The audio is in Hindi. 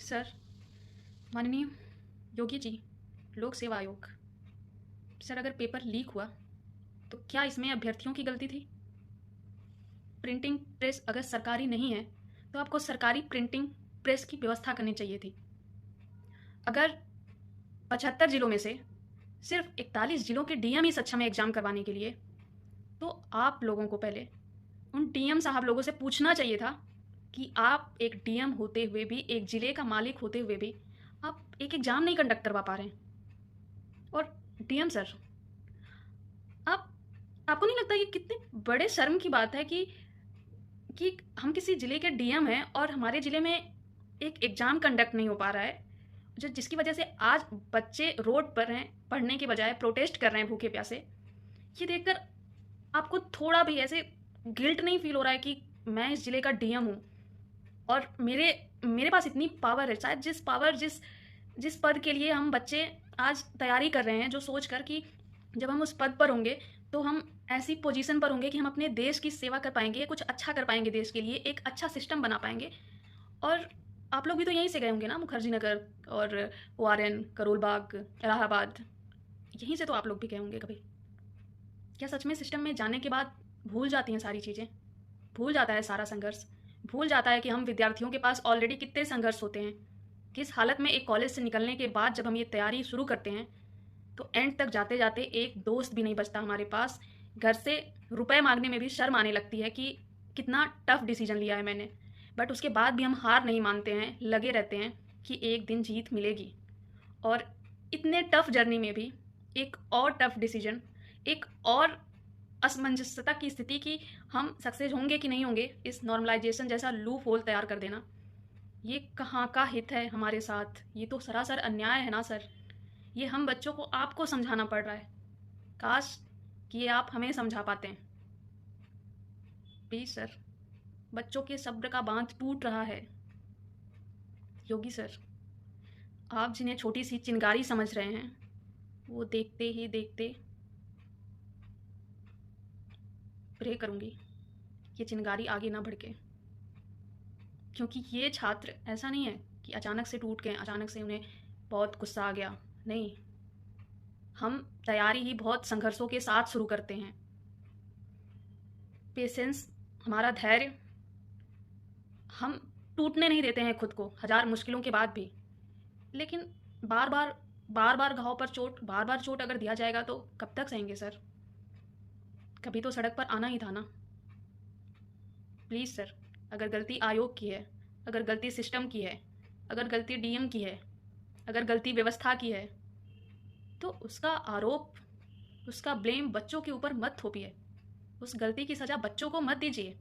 सर, माननीय योगी जी, लोक सेवा आयोग। सर, अगर पेपर लीक हुआ तो क्या इसमें अभ्यर्थियों की गलती थी? प्रिंटिंग प्रेस अगर सरकारी नहीं है तो आपको सरकारी प्रिंटिंग प्रेस की व्यवस्था करनी चाहिए थी। अगर 75 जिलों में से सिर्फ 41 जिलों के डीएम ही सक्षम है एग्जाम करवाने के लिए, तो आप लोगों को पहले उन डीएम साहब लोगों से पूछना चाहिए था कि आप एक डीएम होते हुए भी, एक जिले का मालिक होते हुए भी, आप एक एग्जाम नहीं कंडक्ट करवा पा रहे हैं। और डीएम सर, आप आपको नहीं लगता ये कितने बड़े शर्म की बात है कि हम किसी ज़िले के डीएम हैं और हमारे ज़िले में एक एग्ज़ाम कंडक्ट नहीं हो पा रहा है, जिसकी वजह से आज बच्चे रोड पर हैं, पढ़ने के बजाय प्रोटेस्ट कर रहे हैं भूखे प्यासे। ये देखकर आपको थोड़ा भी ऐसे गिल्ट नहीं फील हो रहा है कि मैं इस ज़िले का डीएम हूँ और मेरे मेरे पास इतनी पावर है? शायद जिस पद के लिए हम बच्चे आज तैयारी कर रहे हैं, जो सोच कर कि जब हम उस पद पर होंगे तो हम ऐसी पोजीशन पर होंगे कि हम अपने देश की सेवा कर पाएंगे, कुछ अच्छा कर पाएंगे देश के लिए, एक अच्छा सिस्टम बना पाएंगे। और आप लोग भी तो यहीं से गए होंगे ना, मुखर्जी नगर और ORN, करोल बाग, इलाहाबाद, यहीं से तो आप लोग भी गए होंगे कभी। क्या सच में सिस्टम में जाने के बाद भूल जाती हैं सारी चीज़ें? भूल जाता है सारा संघर्ष? भूल जाता है कि हम विद्यार्थियों के पास ऑलरेडी कितने संघर्ष होते हैं, किस हालत में एक कॉलेज से निकलने के बाद जब हम ये तैयारी शुरू करते हैं तो एंड तक जाते जाते एक दोस्त भी नहीं बचता हमारे पास। घर से रुपए मांगने में भी शर्म आने लगती है कि कितना टफ डिसीजन लिया है मैंने। बट उसके बाद भी हम हार नहीं मानते हैं, लगे रहते हैं कि एक दिन जीत मिलेगी। और इतने टफ जर्नी में भी एक और टफ डिसीजन, एक और असमंजसता की स्थिति कि हम सक्सेस होंगे कि नहीं होंगे, इस नॉर्मलाइजेशन जैसा लूप होल तैयार कर देना, ये कहाँ का हित है हमारे साथ? ये तो सरासर अन्याय है ना सर। ये हम बच्चों को आपको समझाना पड़ रहा है। काश कि ये आप हमें समझा पाते हैं। प्लीज़ सर, बच्चों के सब्र का बांध टूट रहा है। योगी सर, आप जिन्हें छोटी सी चिंगारी समझ रहे हैं, वो देखते ही देखते प्रे करूँगी ये चिंगारी आगे ना भड़के, क्योंकि ये छात्र ऐसा नहीं है कि अचानक से टूट गए, अचानक से उन्हें बहुत गुस्सा आ गया। नहीं, हम तैयारी ही बहुत संघर्षों के साथ शुरू करते हैं। पेशेंस, हमारा धैर्य, हम टूटने नहीं देते हैं खुद को हजार मुश्किलों के बाद भी। लेकिन बार बार घाव पर चोट, बार बार चोट अगर दिया जाएगा तो कब तक सहेंगे सर? कभी तो सड़क पर आना ही था ना। प्लीज़ सर, अगर गलती आयोग की है, अगर गलती सिस्टम की है, अगर गलती डीएम की है, अगर गलती व्यवस्था की है, तो उसका आरोप, उसका ब्लेम बच्चों के ऊपर मत थोपिए। उस गलती की सज़ा बच्चों को मत दीजिए।